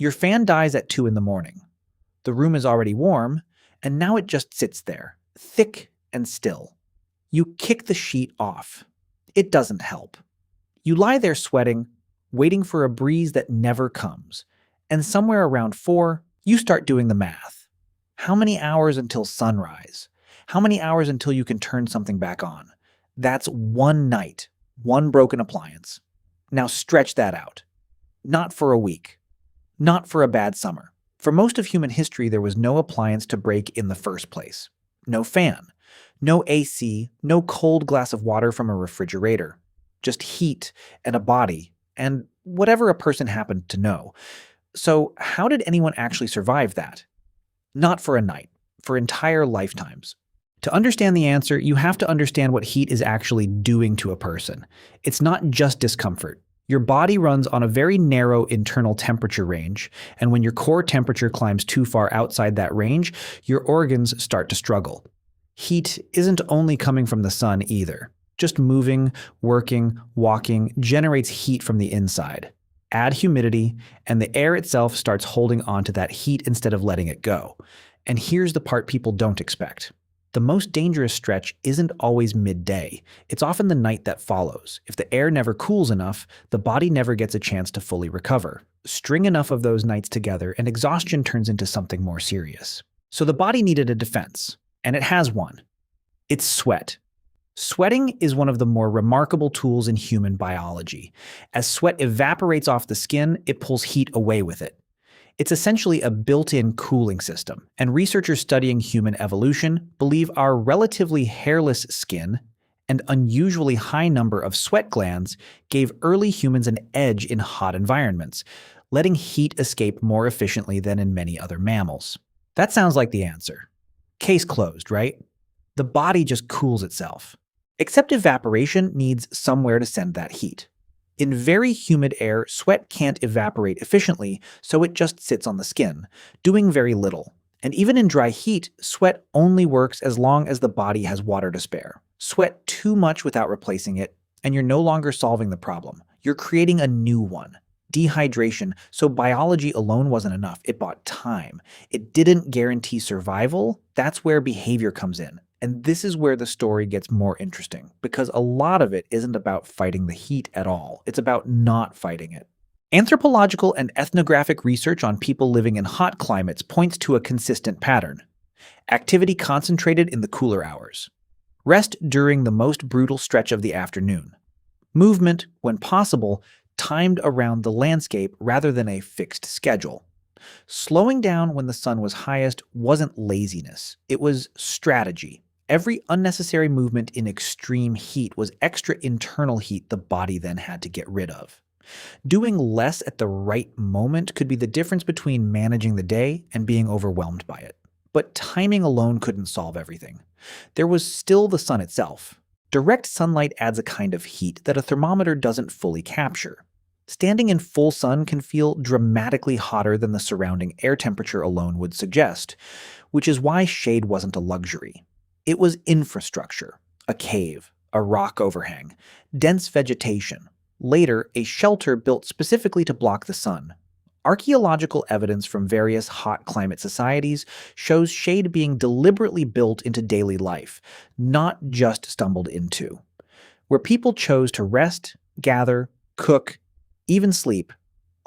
Your fan dies at 2 in the morning. The room is already warm, and now it just sits there, thick and still. You kick the sheet off. It doesn't help. You lie there sweating, waiting for a breeze that never comes. And somewhere around 4, you start doing the math. How many hours until sunrise? How many hours until you can turn something back on? That's one night, one broken appliance. Now stretch that out. Not for a week. Not for a bad summer. For most of human history, there was no appliance to break in the first place. No fan. No AC, no cold glass of water from a refrigerator. Just heat and a body, and whatever a person happened to know. So how did anyone actually survive that? Not for a night, for entire lifetimes. To understand the answer, you have to understand what heat is actually doing to a person. It's not just discomfort. Your body runs on a very narrow internal temperature range, and when your core temperature climbs too far outside that range, your organs start to struggle. Heat isn't only coming from the sun either. Just moving, working, walking generates heat from the inside. Add humidity, and the air itself starts holding onto that heat instead of letting it go. And here's the part people don't expect. The most dangerous stretch isn't always midday. It's often the night that follows. If the air never cools enough, the body never gets a chance to fully recover. String enough of those nights together, and exhaustion turns into something more serious. So the body needed a defense, and it has one. It's sweat. Sweating is one of the more remarkable tools in human biology. As sweat evaporates off the skin, it pulls heat away with it. It's essentially a built-in cooling system, and researchers studying human evolution believe our relatively hairless skin and unusually high number of sweat glands gave early humans an edge in hot environments, letting heat escape more efficiently than in many other mammals. That sounds like the answer. Case closed, right? The body just cools itself. Except evaporation needs somewhere to send that heat. In very humid air, sweat can't evaporate efficiently, so it just sits on the skin, doing very little. And even in dry heat, sweat only works as long as the body has water to spare. Sweat too much without replacing it, and you're no longer solving the problem. You're creating a new one. Dehydration, so biology alone wasn't enough. It bought time. It didn't guarantee survival. That's where behavior comes in. And this is where the story gets more interesting, because a lot of it isn't about fighting the heat at all. It's about not fighting it. Anthropological and ethnographic research on people living in hot climates points to a consistent pattern. Activity concentrated in the cooler hours. Rest during the most brutal stretch of the afternoon. Movement, when possible, timed around the landscape rather than a fixed schedule. Slowing down when the sun was highest wasn't laziness, it was strategy. Every unnecessary movement in extreme heat was extra internal heat the body then had to get rid of. Doing less at the right moment could be the difference between managing the day and being overwhelmed by it. But timing alone couldn't solve everything. There was still the sun itself. Direct sunlight adds a kind of heat that a thermometer doesn't fully capture. Standing in full sun can feel dramatically hotter than the surrounding air temperature alone would suggest, which is why shade wasn't a luxury. It was infrastructure, a cave, a rock overhang, dense vegetation, later a shelter built specifically to block the sun. Archaeological evidence from various hot climate societies shows shade being deliberately built into daily life, not just stumbled into. Where people chose to rest, gather, cook, even sleep,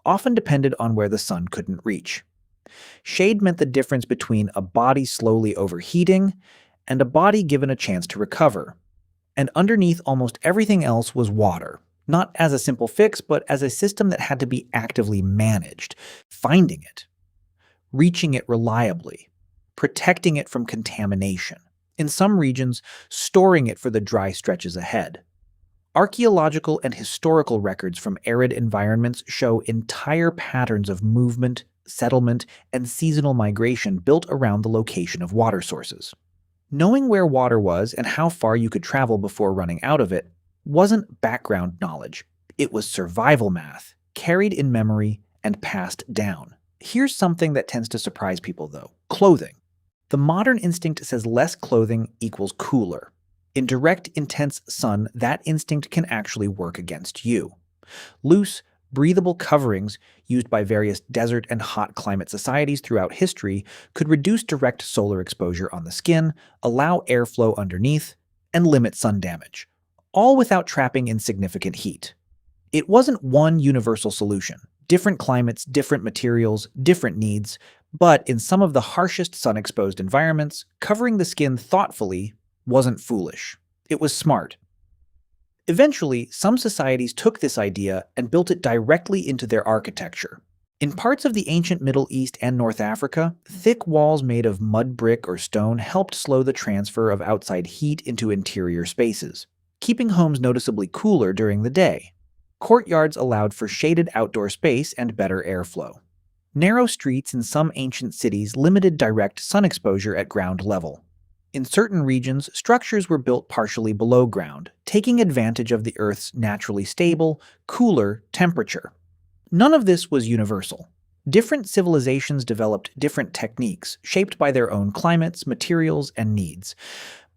often depended on where the sun couldn't reach. Shade meant the difference between a body slowly overheating and a body given a chance to recover. And underneath almost everything else was water, not as a simple fix, but as a system that had to be actively managed, finding it, reaching it reliably, protecting it from contamination. In some regions, storing it for the dry stretches ahead. Archaeological and historical records from arid environments show entire patterns of movement, settlement, and seasonal migration built around the location of water sources. Knowing where water was and how far you could travel before running out of it wasn't background knowledge. It was survival math, carried in memory and passed down. Here's something that tends to surprise people, though: clothing. The modern instinct says less clothing equals cooler. In direct, intense sun, that instinct can actually work against you. Loose, Breathable coverings used by various desert and hot climate societies throughout history could reduce direct solar exposure on the skin, allow airflow underneath, and limit sun damage, all without trapping insignificant heat. It wasn't one universal solution. Different climates, different materials, different needs, but in some of the harshest sun-exposed environments, covering the skin thoughtfully wasn't foolish. It was smart. Eventually, some societies took this idea and built it directly into their architecture. In parts of the ancient Middle East and North Africa, thick walls made of mud brick or stone helped slow the transfer of outside heat into interior spaces, keeping homes noticeably cooler during the day. Courtyards allowed for shaded outdoor space and better airflow. Narrow streets in some ancient cities limited direct sun exposure at ground level. In certain regions, structures were built partially below ground, taking advantage of the Earth's naturally stable, cooler temperature. None of this was universal. Different civilizations developed different techniques, shaped by their own climates, materials, and needs.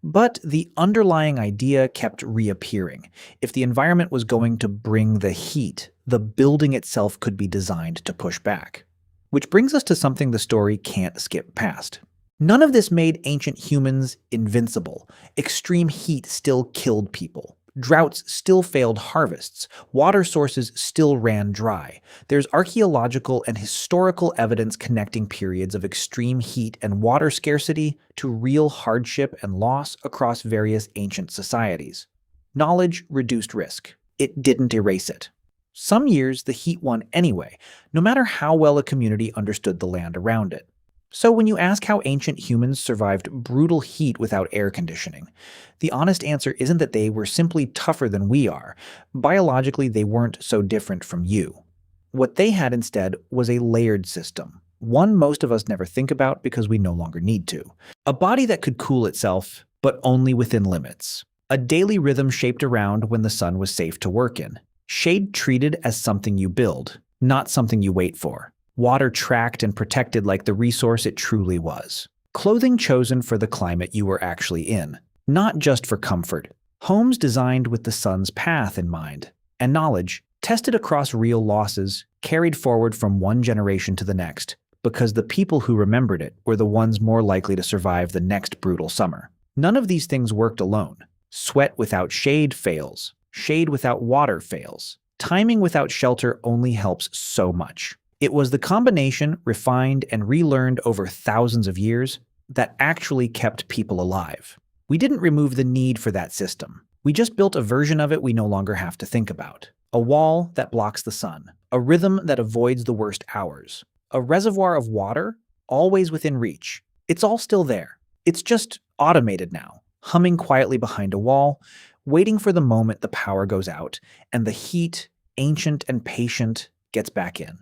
But the underlying idea kept reappearing. If the environment was going to bring the heat, the building itself could be designed to push back. Which brings us to something the story can't skip past. None of this made ancient humans invincible. Extreme heat still killed people. Droughts still failed harvests. Water sources still ran dry. There's archaeological and historical evidence connecting periods of extreme heat and water scarcity to real hardship and loss across various ancient societies. Knowledge reduced risk. It didn't erase it. Some years, the heat won anyway, no matter how well a community understood the land around it. So when you ask how ancient humans survived brutal heat without air conditioning, the honest answer isn't that they were simply tougher than we are. Biologically, they weren't so different from you. What they had instead was a layered system, one most of us never think about because we no longer need to. A body that could cool itself, but only within limits. A daily rhythm shaped around when the sun was safe to work in. Shade treated as something you build, not something you wait for. Water tracked and protected like the resource it truly was. Clothing chosen for the climate you were actually in, not just for comfort. Homes designed with the sun's path in mind. And knowledge, tested across real losses, carried forward from one generation to the next, because the people who remembered it were the ones more likely to survive the next brutal summer. None of these things worked alone. Sweat without shade fails. Shade without water fails. Timing without shelter only helps so much. It was the combination, refined and relearned over thousands of years, that actually kept people alive. We didn't remove the need for that system. We just built a version of it we no longer have to think about. A wall that blocks the sun. A rhythm that avoids the worst hours. A reservoir of water, always within reach. It's all still there. It's just automated now, humming quietly behind a wall, waiting for the moment the power goes out, and the heat, ancient and patient, gets back in.